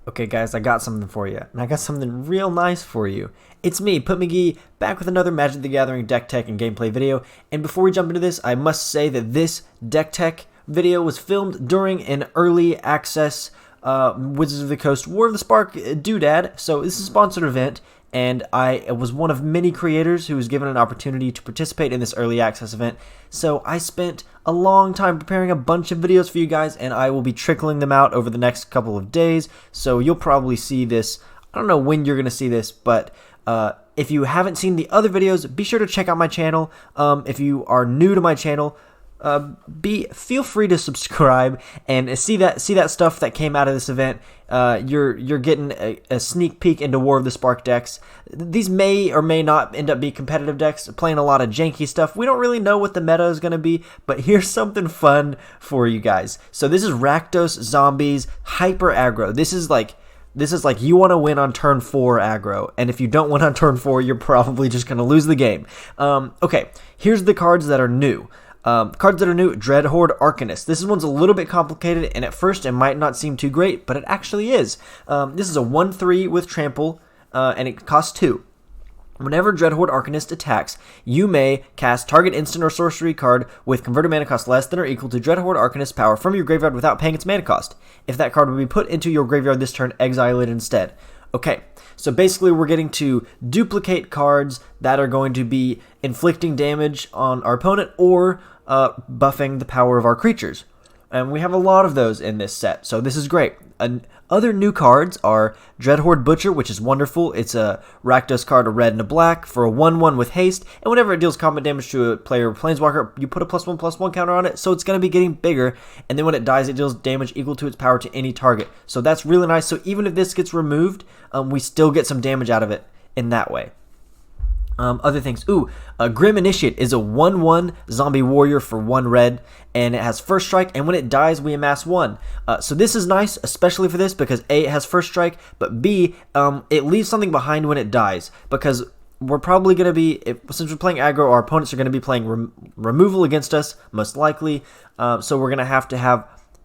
Okay guys, I got something for you, and I got something real nice for you. It's me, MtG, back with another Magic the Gathering deck tech and gameplay video, and before we jump into this, I must say that this deck tech video was filmed during an early access Wizards of the Coast War of the Spark doodad, so this is a sponsored event, and I was one of many creators who was given an opportunity to participate in this early access event, so I spent a long time preparing a bunch of videos for you guys, and I will be trickling them out over the next couple of days, so you'll probably see this. I don't know when you're going to see this, but if you haven't seen the other videos, be sure to check out my channel. If you are new to my channel, feel free to subscribe and see that stuff that came out of this event. You're getting a sneak peek into War of the Spark decks. These may or may not end up being competitive decks, playing a lot of janky stuff. We don't really know what the meta is going to be, but here's something fun for you guys. So this is Rakdos, Zombies, Hyper Aggro. This is like you want to win on turn 4 aggro, and if you don't win on turn 4, you're probably just going to lose the game. Okay, here's the cards that are new. Dreadhorde Arcanist. This one's a little bit complicated, and at first it might not seem too great, but it actually is. This is a 1/3 with trample, and it costs 2. Whenever Dreadhorde Arcanist attacks, you may cast target instant or sorcery card with converted mana cost less than or equal to Dreadhorde Arcanist power from your graveyard without paying its mana cost. If that card would be put into your graveyard this turn, exile it instead. Okay, so basically we're getting to duplicate cards that are going to be inflicting damage on our opponent or buffing the power of our creatures. And we have a lot of those in this set, so this is great. Other new cards are Dreadhorde Butcher, which is wonderful. It's a Rakdos card, a red and a black, for a 1/1 with haste, and whenever it deals combat damage to a player or planeswalker, you put a +1/+1 counter on it, so it's going to be getting bigger, and then when it dies, it deals damage equal to its power to any target. So that's really nice, so even if this gets removed, we still get some damage out of it in that way. Other things. Grim Initiate is a 1/1 zombie warrior for 1 red, and it has first strike, and when it dies, we amass 1. So this is nice, especially for this, because A, it has first strike, but B, it leaves something behind when it dies, because we're probably going to be, since we're playing aggro, our opponents are going to be playing removal against us, most likely, so we're going to have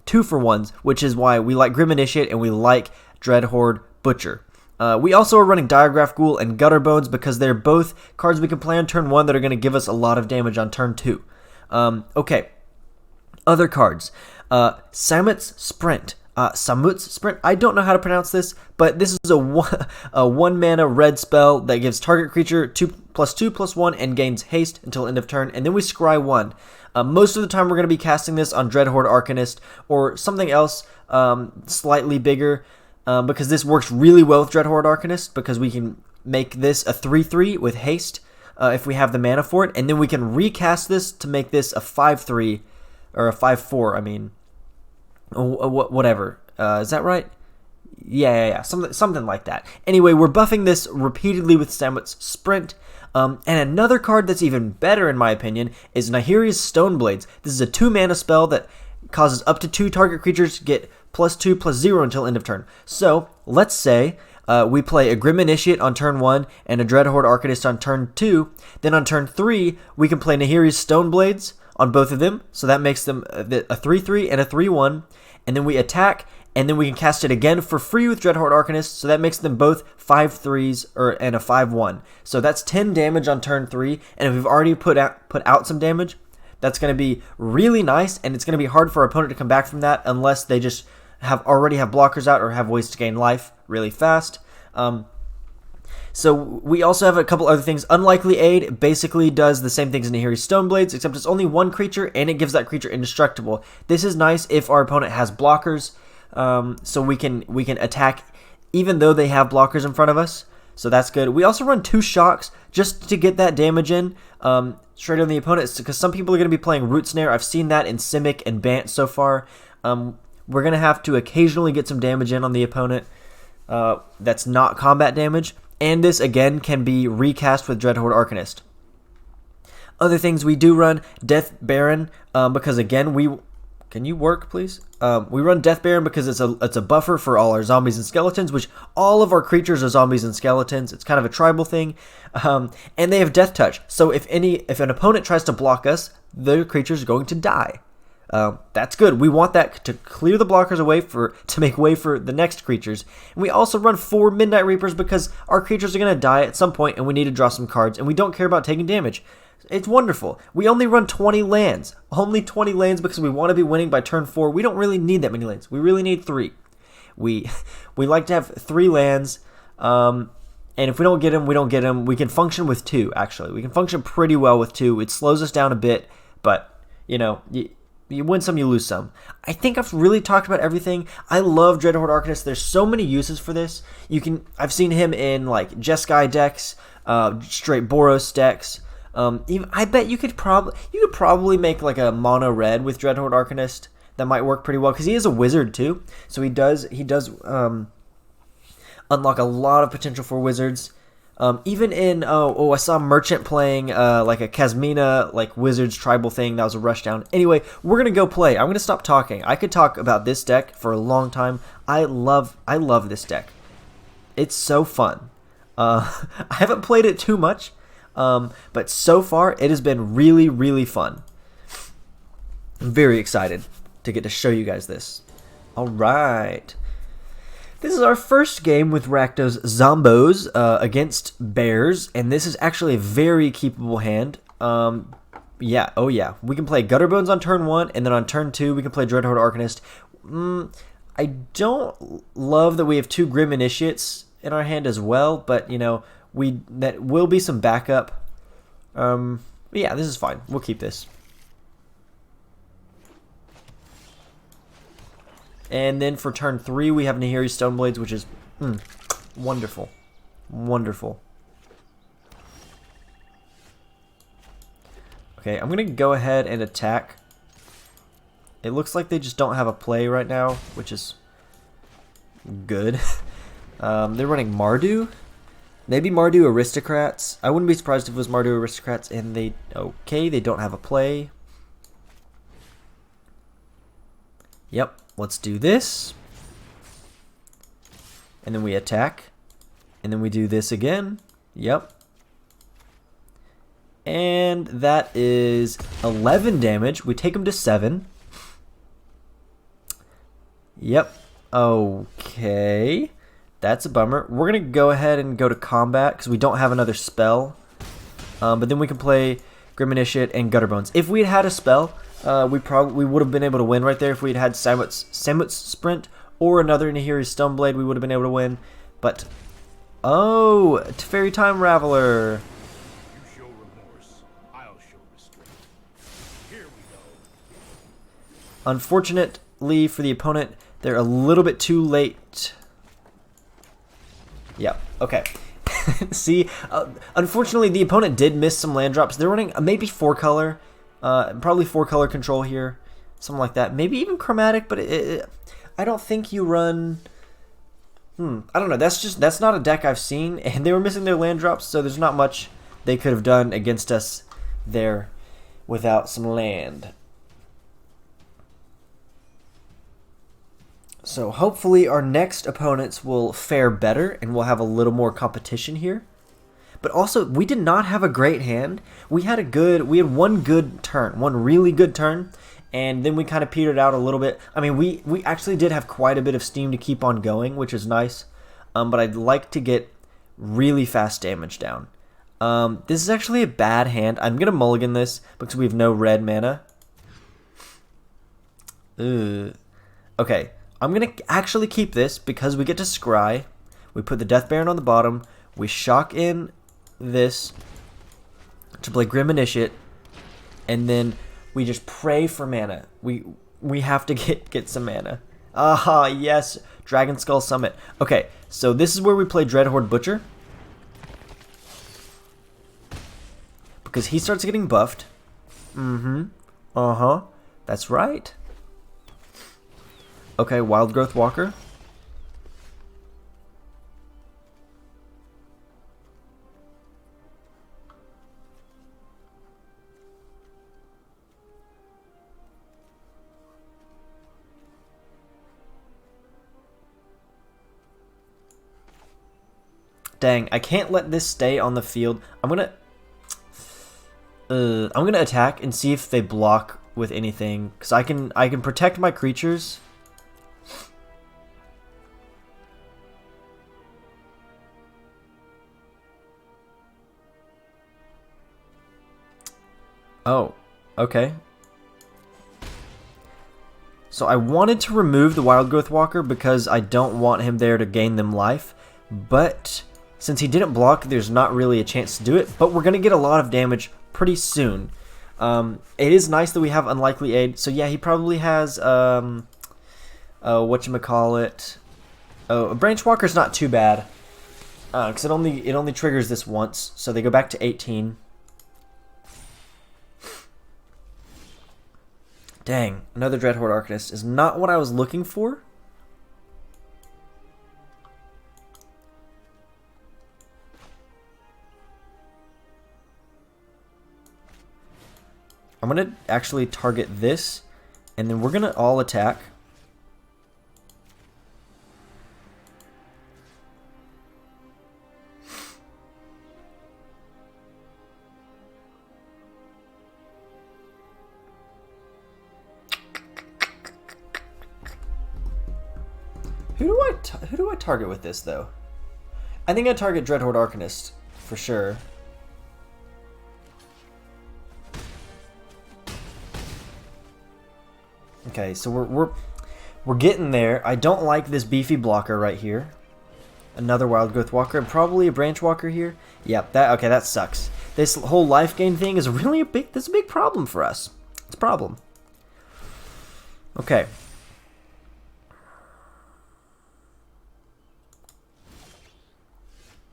2-for-1s, which is why we like Grim Initiate, and we like Dreadhorde Butcher. We also are running Diregraf Ghoul and Gutterbones because they're both cards we can play on turn 1 that are going to give us a lot of damage on turn 2. Okay, other cards. Samut's Sprint. Samut's Sprint. I don't know how to pronounce this, but this is a 1 mana red spell that gives target creature 2/2/1 and gains haste until end of turn, and then we scry 1. Most of the time we're going to be casting this on Dreadhorde Arcanist or something else slightly bigger. Because this works really well with Dreadhorde Arcanist, because we can make this a 3/3 with haste if we have the mana for it, and then we can recast this to make this a 5/3, or a 5/4, I mean, whatever. Is that right? Yeah, something like that. Anyway, we're buffing this repeatedly with Samut's Sprint, and another card that's even better, in my opinion, is Nahiri's Stoneblades. This is a 2 mana spell that causes up to 2 target creatures to get +2/+0 until end of turn. So, let's say we play a Grim Initiate on turn 1 and a Dreadhorde Arcanist on turn 2. Then on turn 3, we can play Nahiri's Stoneblades on both of them. So that makes them a 3/3 and a 3/1. And then we attack, and then we can cast it again for free with Dreadhorde Arcanist. So that makes them both 5/3s and a 5/1. So that's 10 damage on turn 3. And if we've already put out some damage, that's going to be really nice, and it's going to be hard for our opponent to come back from that unless they just already have blockers out or have ways to gain life really fast. So we also have a couple other things. Unlikely Aid basically does the same things in Nahiri's Stoneblades, except it's only 1 creature, and it gives that creature indestructible. This is nice if our opponent has blockers, so we can attack even though they have blockers in front of us. So that's good. We also run 2 shocks just to get that damage in straight on the opponent, because some people are going to be playing Root Snare. I've seen that in Simic and Bant so far. We're going to have to occasionally get some damage in on the opponent that's not combat damage, and this again can be recast with Dreadhorde Arcanist. Other things we do run Death Baron, because again can you work, please? We run Death Baron because it's a buffer for all our zombies and skeletons, which all of our creatures are zombies and skeletons. It's kind of a tribal thing, and they have Death Touch. So if an opponent tries to block us, the creature's going to die. That's good. We want that to clear the blockers away to make way for the next creatures. And we also run 4 Midnight Reapers because our creatures are going to die at some point and we need to draw some cards and we don't care about taking damage. It's wonderful. We only run 20 lands. Only 20 lands because we want to be winning by turn 4. We don't really need that many lands. We really need 3. We like to have 3 lands. And if we don't get them, we don't get them. We can function with 2, actually. We can function pretty well with 2. It slows us down a bit, but, you know, you win some, you lose some. I think I've really talked about everything. I love Dreadhorde Arcanist. There's so many uses for this. I've seen him in, like, Jeskai decks, straight Boros decks. Even, I bet you could probably make like a mono red with Dreadhorde Arcanist. That might work pretty well because he is a wizard too. So he does unlock a lot of potential for wizards. Even in I saw Merchant playing like a Kasmina like wizards tribal thing. That was a rushdown. Anyway, we're gonna go play. I'm gonna stop talking. I could talk about this deck for a long time. I love this deck. It's so fun. I haven't played it too much. But so far, it has been really, really fun. I'm very excited to get to show you guys this. Alright. This is our first game with Rakdos Zombos against Bears, and this is actually a very keepable hand. Yeah, oh yeah. We can play Gutterbones on turn 1, and then on turn 2, we can play Dreadhorde Arcanist. I don't love that we have 2 Grim Initiates in our hand as well, but, you know, that will be some backup. Yeah, this is fine. We'll keep this. And then for turn 3, we have Nahiri Stoneblades, which is wonderful. Wonderful. Okay, I'm going to go ahead and attack. It looks like they just don't have a play right now, which is good. They're running Mardu. Maybe Mardu Aristocrats. I wouldn't be surprised if it was Mardu Aristocrats and they don't have a play. Yep, let's do this. And then we attack. And then we do this again. Yep. And that is 11 damage. We take them to 7. Yep. Okay. That's a bummer. We're going to go ahead and go to combat because we don't have another spell. But then we can play Grim Initiate and Gutterbones. If we had had a spell, we would have been able to win right there. If we had Samut's Sprint or another Nahiri Stoneblade, we would have been able to win. But, oh, Teferi Time Raveler. You show remorse, I'll show restraint. Here we go. Unfortunately for the opponent, they're a little bit too late. Yeah, okay. See, unfortunately, the opponent did miss some land drops. They're running maybe 4-color, probably 4-color control here, something like that. Maybe even chromatic, but I don't think you run. I don't know. That's not a deck I've seen, and they were missing their land drops, so there's not much they could have done against us there without some land. So hopefully our next opponents will fare better and we'll have a little more competition here. But also, we did not have a great hand. We had one good turn, one really good turn, and then we kind of petered out a little bit. I mean, we actually did have quite a bit of steam to keep on going, which is nice. But I'd like to get really fast damage down. This is actually a bad hand. I'm going to mulligan this because we have no red mana. Okay. I'm going to actually keep this because we get to scry. We put the Death Baron on the bottom. We shock in this to play Grim Initiate. And then we just pray for mana. We have to get some mana. Aha, yes. Dragonskull Summit. Okay, so this is where we play Dreadhorde Butcher. Because he starts getting buffed. Uh-huh. That's right. Okay, Wild Growth Walker. Dang, I can't let this stay on the field. I'm gonna attack and see if they block with anything because I can protect my creatures. Oh, okay. So I wanted to remove the Wild Growth Walker because I don't want him there to gain them life, but since he didn't block, there's not really a chance to do it, but we're going to get a lot of damage pretty soon. It is nice that we have Unlikely Aid, so yeah, he probably has, whatchamacallit, a Branch Walker's not too bad, because it only triggers this once, so they go back to 18. Dang, another Dreadhorde Arcanist is not what I was looking for. I'm going to actually target this, and then we're going to all attack. Who do I target with this, though? I think I target Dreadhorde Arcanist, for sure. Okay, so we're getting there. I don't like this beefy blocker right here. Another Wild Growth Walker, and probably a Branch Walker here. Yep, that sucks. This whole life gain thing is really a big problem for us. It's a problem. Okay.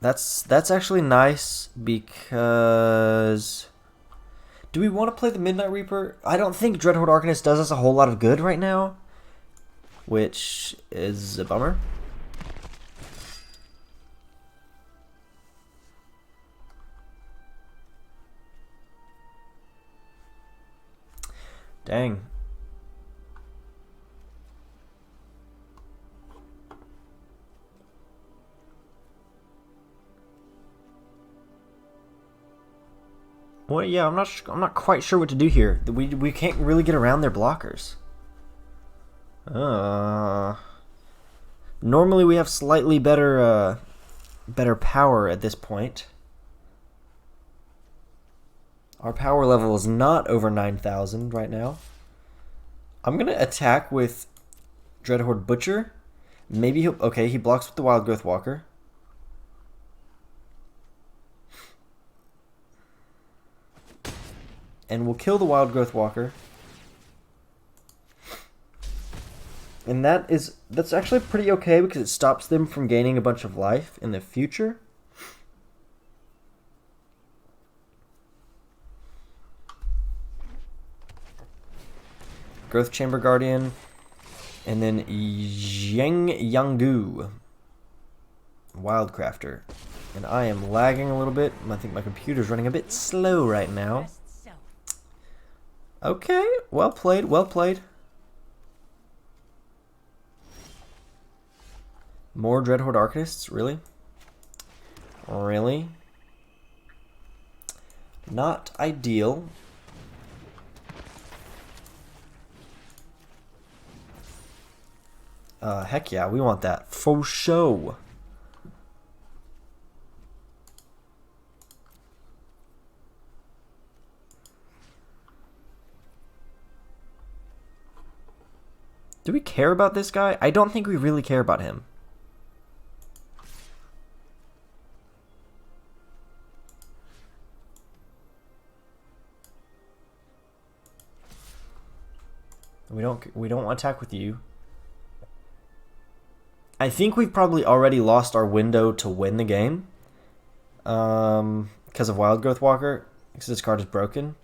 That's actually nice because do we want to play the Midnight Reaper? I don't think Dreadhorde Arcanist does us a whole lot of good right now, which is a bummer. Dang. Well, yeah, I'm not quite sure what to do here. We can't really get around their blockers. Normally we have slightly better power at this point. Our power level is not over 9,000 right now. I'm gonna attack with Dreadhorde Butcher. Maybe he blocks with the Wild Growth Walker. And we'll kill the Wild Growth Walker. And that's actually pretty okay because it stops them from gaining a bunch of life in the future. Growth Chamber Guardian. And then Yanggu. Wildcrafter. And I am lagging a little bit. I think my computer's running a bit slow right now. Okay, well played, well played. More Dreadhorde Arcanists, really? Really? Not ideal. Heck yeah, we want that for show. Do we care about this guy? I don't think we really care about him. We don't attack with you. I think we've probably already lost our window to win the game. Because of Wild Growth Walker. Because this card is broken.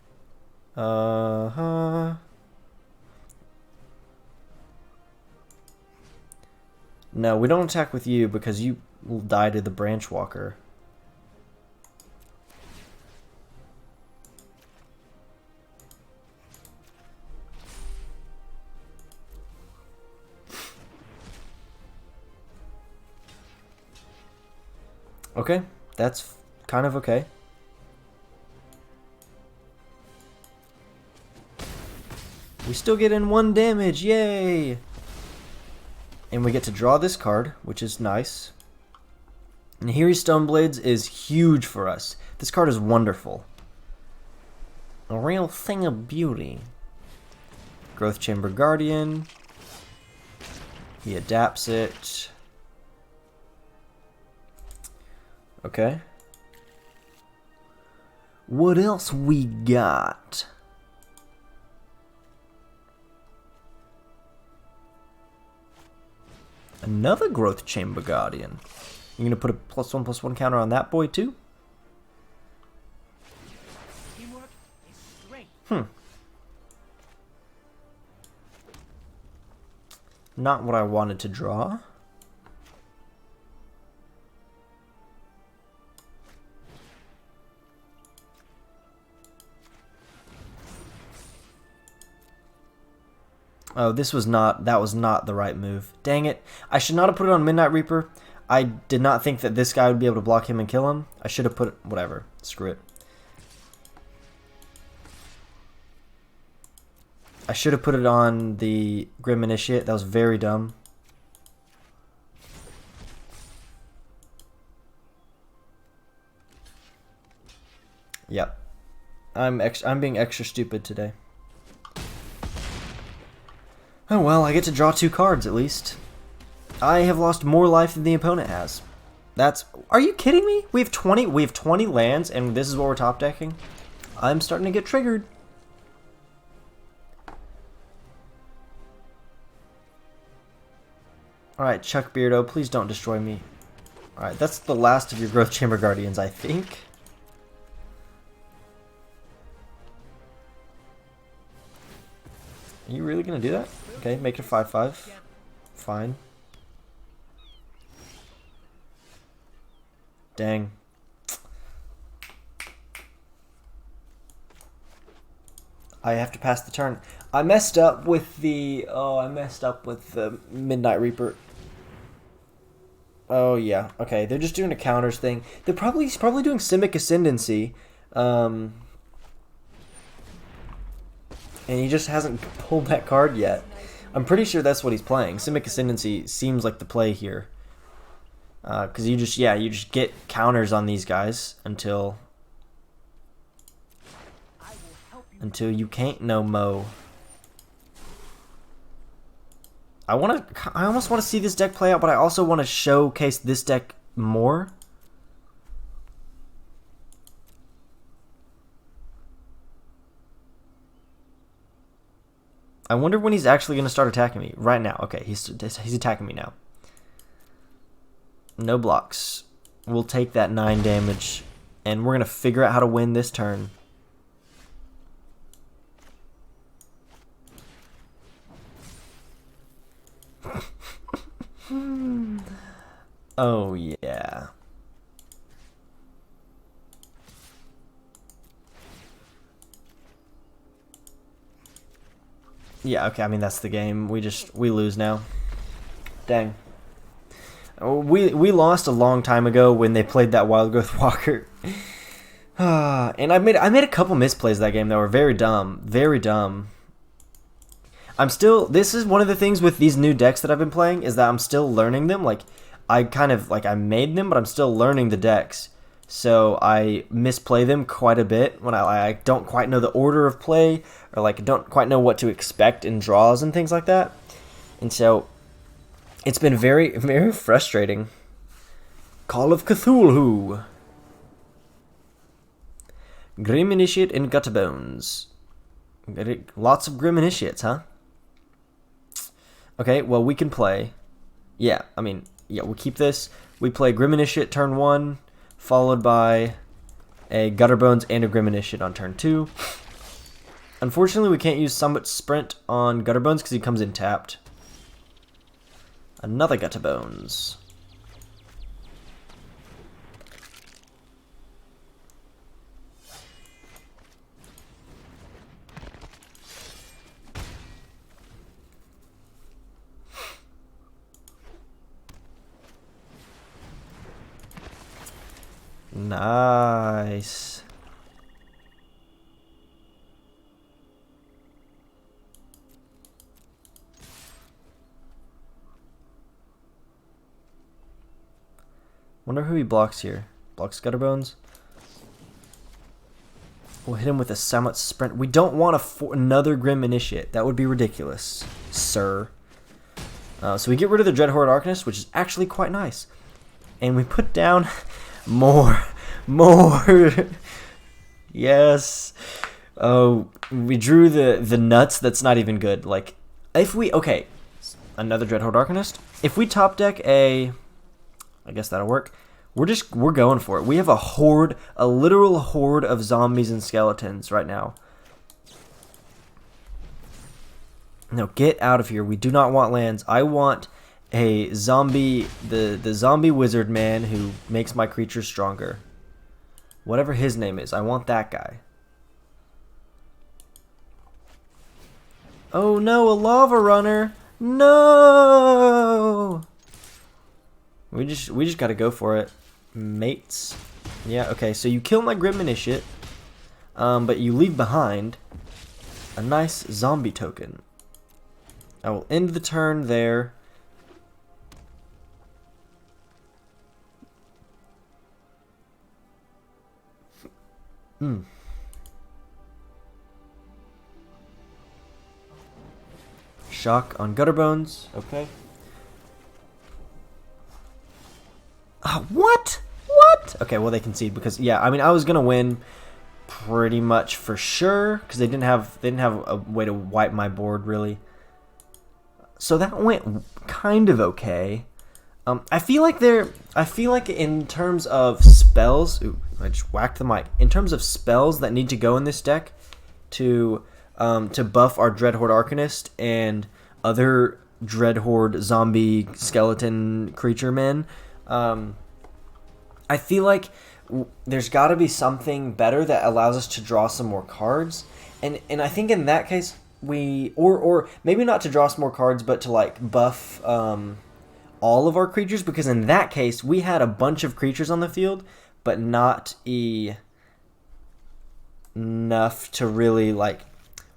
No, we don't attack with you because you will die to the Branch Walker. Okay, that's kind of okay. still get in 1 damage, yay! And we get to draw this card, which is nice. Nahiri Stoneblades is huge for us. This card is wonderful. A real thing of beauty. Growth Chamber Guardian. He adapts it. Okay. What else we got? Another Growth Chamber Guardian. You gonna put a +1/+1 counter on that boy too? Not what I wanted to draw. Oh, that was not the right move. Dang it. I should not have put it on Midnight Reaper. I did not think that this guy would be able to block him and kill him. I should have put it, whatever. Screw it. I should have put it on the Grim Initiate. That was very dumb. Yep. I'm being extra stupid today. Oh well, I get to draw 2 cards at least. I have lost more life than the opponent has. Are you kidding me? We have 20 lands and this is what we're top decking. I'm starting to get triggered. Alright, Chuck Beardo, please don't destroy me. Alright, that's the last of your Growth Chamber Guardians, I think. Are you really gonna do that? Okay, make it a 5/5. Fine. Dang. I have to pass the turn. I messed up with the Midnight Reaper. Oh yeah. Okay, they're just doing a counters thing. He's probably doing Simic Ascendancy. And he just hasn't pulled that card yet. I'm pretty sure that's what he's playing. Simic Ascendancy seems like the play here. Because you just get counters on these guys until you can't no mo. I almost want to see this deck play out, but I also want to showcase this deck more. I wonder when he's actually going to start attacking me. Right now. Okay, he's attacking me now. No blocks. We'll take that 9 damage, and we're going to figure out how to win this turn. Oh, yeah. Yeah, okay, I mean, that's the game. We lose now. Dang. We lost a long time ago when they played that Wild Growth Walker. And I made a couple misplays that game that were very dumb. Very dumb. This is one of the things with these new decks that I've been playing, is that I'm still learning them. Like, I made them, but I'm still learning the decks. So I misplay them quite a bit when I don't quite know the order of play, or like don't quite know what to expect in draws and things like that. And so it's been very, very frustrating. Call of Cthulhu. Grim Initiate and Gutterbones. Lots of Grim Initiates, huh? Okay, well, we can play. Yeah, I mean, yeah, we'll keep this. We play Grim Initiate turn 1, followed by a Gutterbones and a Grim Initiate on turn 2. Unfortunately, we can't use Samut Sprint on Gutterbones because he comes in tapped. Another Gutterbones. Nice. Wonder who he blocks here. Blocks Gutterbones. We'll hit him with a Samut sprint. We don't want another Grim Initiate. That would be ridiculous, sir. So we get rid of the Dreadhorde Arcanist, which is actually quite nice. And we put down more. Yes. Oh, we drew the nuts. That's not even good. Like, if we... Okay, another Dreadhorde Arcanist. If we top deck a... I guess that'll work. We're going for it. We have a literal horde of zombies and skeletons right now. No, get out of here. We do not want lands. I want a zombie, the zombie wizard man who makes my creatures stronger. Whatever his name is, I want that guy. Oh no, a lava runner. No. We just got to go for it, mates. Yeah, okay. So you kill my Grim Initiate, but you leave behind a nice zombie token. I will end the turn there. Shock on Gutterbones. Okay. What? What? Okay, well they concede because yeah, I mean I was gonna win pretty much for sure because they didn't have a way to wipe my board really. So that went kind of okay. I feel like in terms of spells, ooh, I just whacked the mic. In terms of spells that need to go in this deck to buff our Dreadhorde Arcanist and other Dreadhorde zombie skeleton creature men, I feel like there's got to be something better that allows us to draw some more cards, and I think in that case we or maybe not to draw some more cards, but to like buff all of our creatures, because in that case we had a bunch of creatures on the field, but not enough to really like.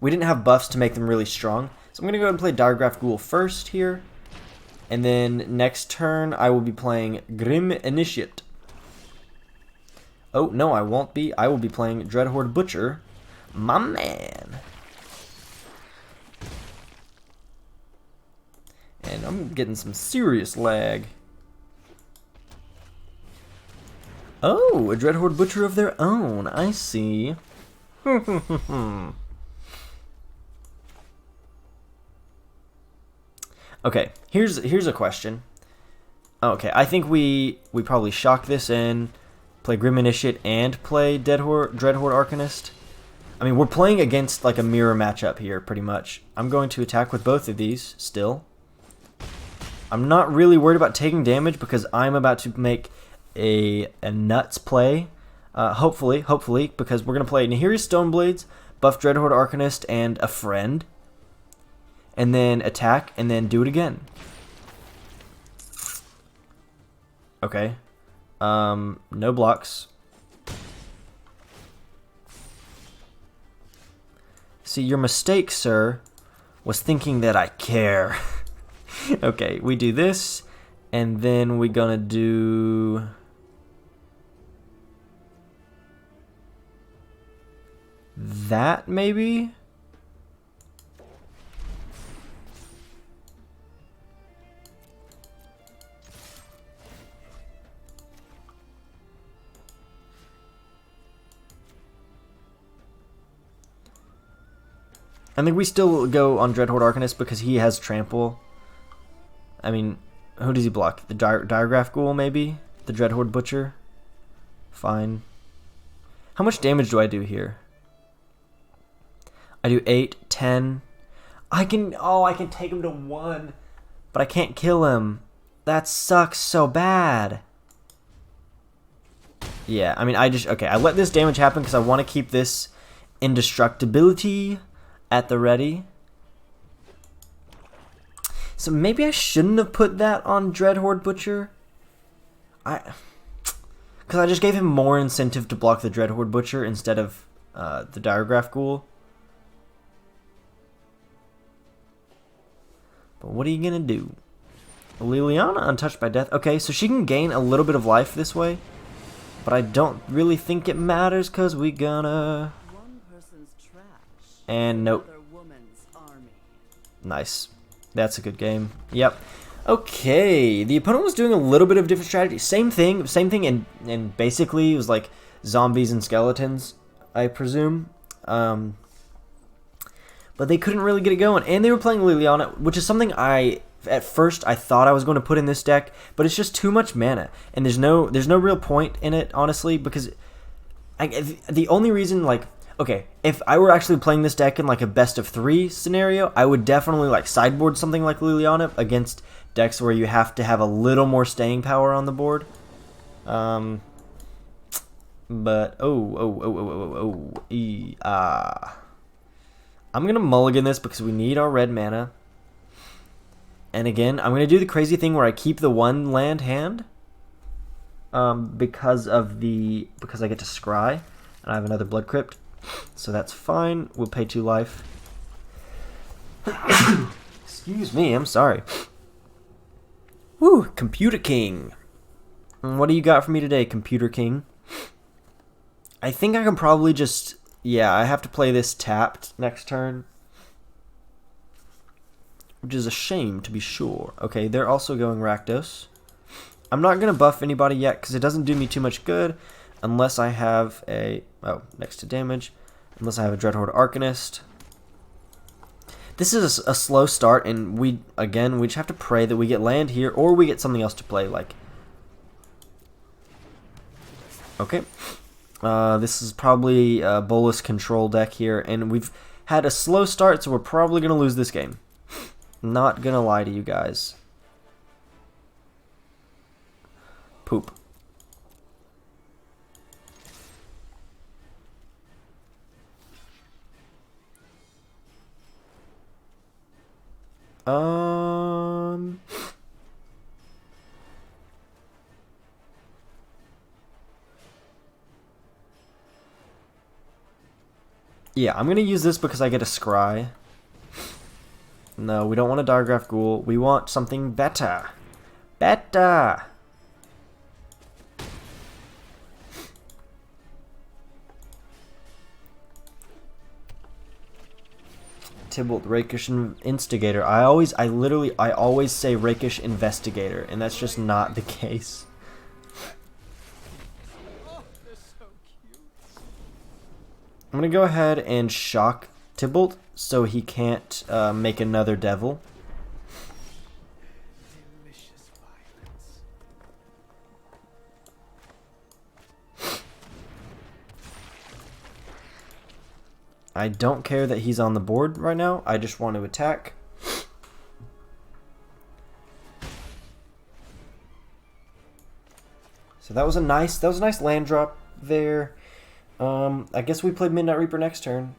We didn't have buffs to make them really strong. So I'm gonna go ahead and play Diregraf Ghoul first here. And then next turn, I will be playing Grim Initiate. Oh, no, I won't be. I will be playing Dreadhorde Butcher. My man. And I'm getting some serious lag. Oh, a Dreadhorde Butcher of their own. I see. Okay, here's a question. Okay, I think we probably shock this in, play Grim Initiate, and play Dreadhorde Arcanist. I mean, we're playing against like a mirror matchup here, pretty much. I'm going to attack with both of these still. I'm not really worried about taking damage because I'm about to make a nuts play. Hopefully, because we're gonna play Nahiri Stoneblades, buff Dreadhorde Arcanist, and a friend. And then attack, and then do it again. Okay. No blocks. See, your mistake, sir, was thinking that I care. Okay, we do this, and then we're gonna do... that, maybe? I think we still go on Dreadhorde Arcanist because he has Trample. I mean, who does he block? The Diregraf Ghoul, maybe? The Dreadhorde Butcher? Fine. How much damage do I do here? I do 8, 10. I can take him to 1, but I can't kill him. That sucks so bad. Yeah, I mean, I let this damage happen because I want to keep this indestructibility at the ready. So maybe I shouldn't have put that on Dreadhorde Butcher. Because I just gave him more incentive to block the Dreadhorde Butcher instead of the Diregraf Ghoul. But what are you gonna do? Liliana untouched by death. Okay, so she can gain a little bit of life this way. But I don't really think it matters because we gonna... And nope. Nice. That's a good game. Yep. Okay, the opponent was doing a little bit of different strategy. Same thing, and basically it was like zombies and skeletons, I presume. But they couldn't really get it going, and they were playing Liliana, which is something at first I thought I was going to put in this deck, but it's just too much mana, and there's no real point in it, honestly, because the only reason, like, okay, if I were actually playing this deck in like a best of 3 scenario, I would definitely like sideboard something like Liliana against decks where you have to have a little more staying power on the board. But I'm gonna mulligan this because we need our red mana. And again, I'm gonna do the crazy thing where I keep the 1 land hand because I get to scry and I have another Blood Crypt. So that's fine. We'll pay 2 life. Excuse me, I'm sorry. Woo, Computer King. What do you got for me today, Computer King? I think I can probably just... Yeah, I have to play this tapped next turn. Which is a shame, to be sure. Okay, they're also going Rakdos. I'm not going to buff anybody yet, because it doesn't do me too much good. Unless I have a... Oh, next to damage. Unless I have a Dreadhorde Arcanist. This is a slow start, and we just have to pray that we get land here, or we get something else to play, like... Okay. This is probably a Bolus control deck here, and we've had a slow start, so we're probably going to lose this game. Not going to lie to you guys. Poop. Yeah, I'm gonna use this because I get a scry. No, we don't want a Diregraf Ghoul. We want something better. Better! Tybalt, Rakish Instigator. I always say Rakish Investigator, and that's just not the case. I'm gonna go ahead and shock Tybalt so he can't make another devil. I don't care that he's on the board right now. I just want to attack. So that was a nice land drop there. I guess we play Midnight Reaper next turn.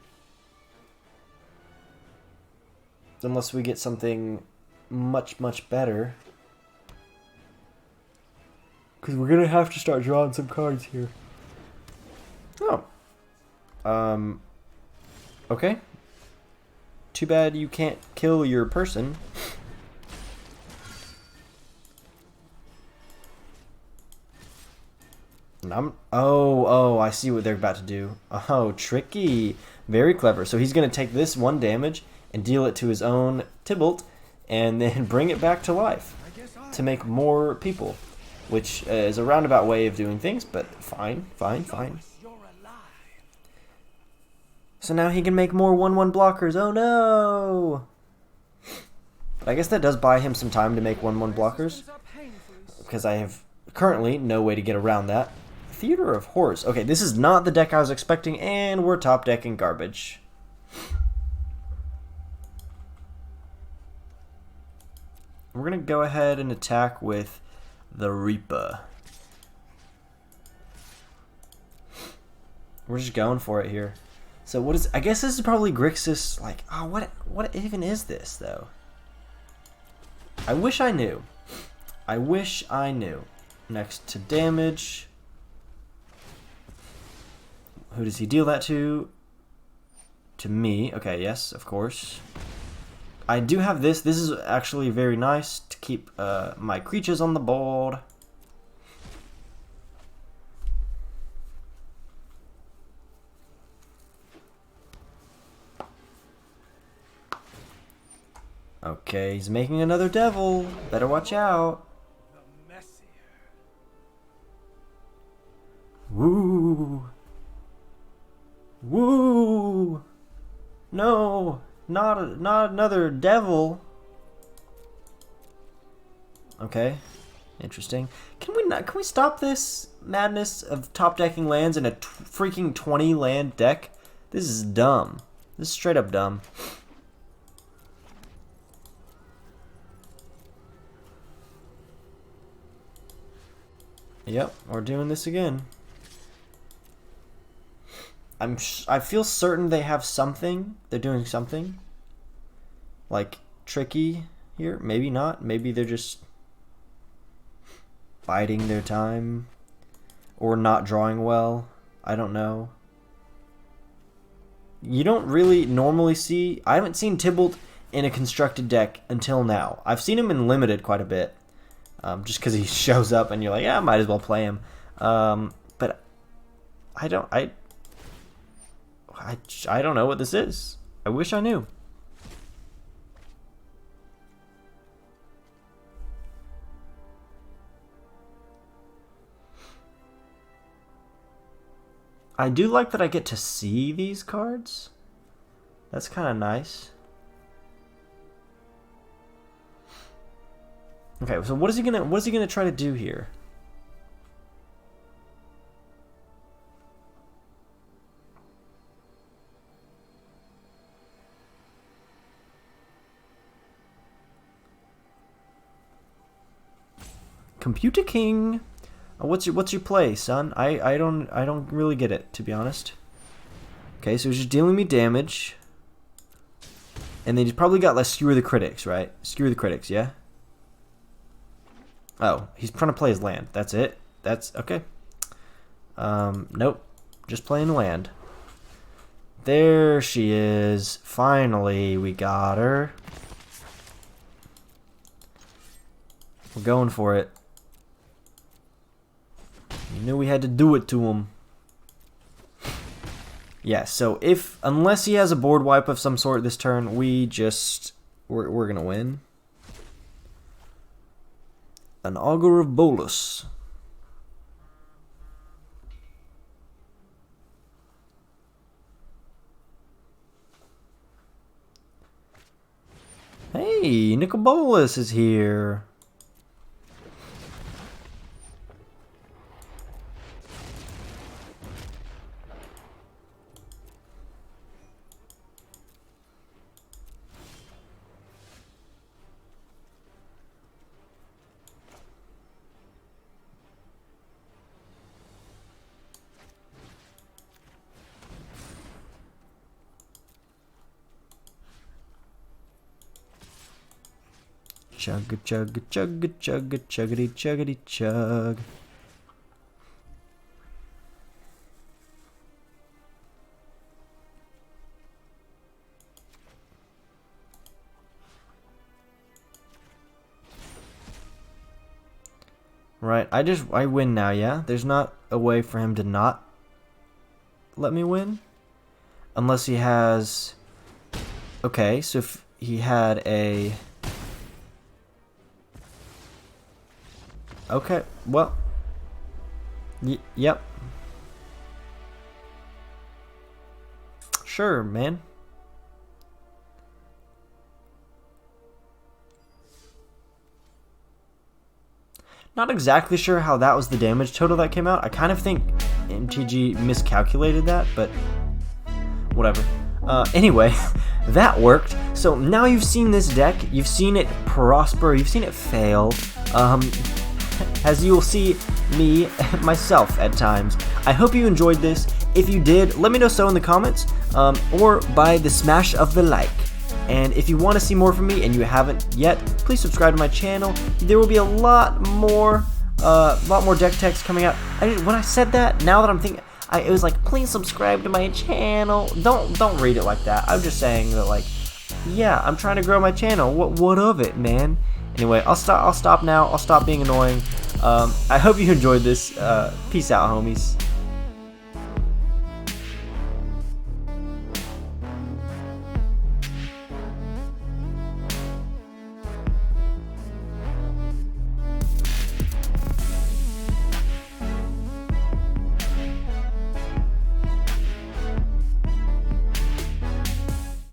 Unless we get something much better. Because we're going to have to start drawing some cards here. Oh. Okay. Too bad you can't kill your person. Oh, I see what they're about to do. Oh, tricky. Very clever. So he's going to take this 1 damage and deal it to his own Tybalt and then bring it back to life to make more people, which is a roundabout way of doing things, but fine. So now he can make more 1/1 blockers. Oh no! I guess that does buy him some time to make 1/1 blockers, because I have currently no way to get around that. Theater of Horrors. Okay, this is not the deck I was expecting, and we're top decking garbage. We're going to go ahead and attack with the Reaper. We're just going for it here. So what is... I guess this is probably Grixis, like... Oh, what even is this, though? I wish I knew. I wish I knew. Next to damage. Who does he deal that to? To me. Okay, yes, of course. I do have this. This is actually very nice to keep my creatures on the board. Okay, he's making another devil. Better watch out. The messier. Woo! Woo! No, not another devil. Okay, interesting. Can we stop this madness of top decking lands in a freaking 20 land deck? This is dumb. This is straight up dumb. Yep, we're doing this again. I feel certain they have something. They're doing something. Like, tricky here. Maybe not. Maybe they're just biding their time. Or not drawing well. I don't know. You don't really normally see... I haven't seen Tybalt in a constructed deck until now. I've seen him in limited quite a bit. Just because he shows up and you're like, yeah, I might as well play him. But I don't know what this is. I wish I knew. I do like that I get to see these cards. That's kind of nice. Okay, so what is he gonna try to do here? Computer King. What's your play, son? I don't really get it, to be honest. Okay, so he's just dealing me damage. And then he's probably got like Skewer the Critics, right? Skewer the Critics, yeah? Oh, he's trying to play his land. That's it? That's okay. Nope. Just playing land. There she is. Finally, we got her. We're going for it. You knew we had to do it to him. Yeah, so unless he has a board wipe of some sort this turn, we're gonna win. An Augur of Bolus. Hey, Nicobolus is here. Chugga chugga chugga chugga chuggity chuggity chug. Right, I win now, yeah? There's not a way for him to not let me win? Unless he has... Okay, so if he had a... Okay, well... Yep. Sure, man. Not exactly sure how that was the damage total that came out. I kind of think MtG miscalculated that, but whatever. Anyway, that worked. So now you've seen this deck, you've seen it prosper, you've seen it fail. As you will see me, myself at times. I hope you enjoyed this. If you did, let me know so in the comments, or by the smash of the like. And if you want to see more from me and you haven't yet, please subscribe to my channel. There will be a lot more deck techs coming out. When I said that, now that I'm thinking, it was like, please subscribe to my channel. Don't read it like that. I'm just saying that, like, yeah, I'm trying to grow my channel. What of it, man? Anyway, I'll stop now. I'll stop being annoying. I hope you enjoyed this. Peace out, homies.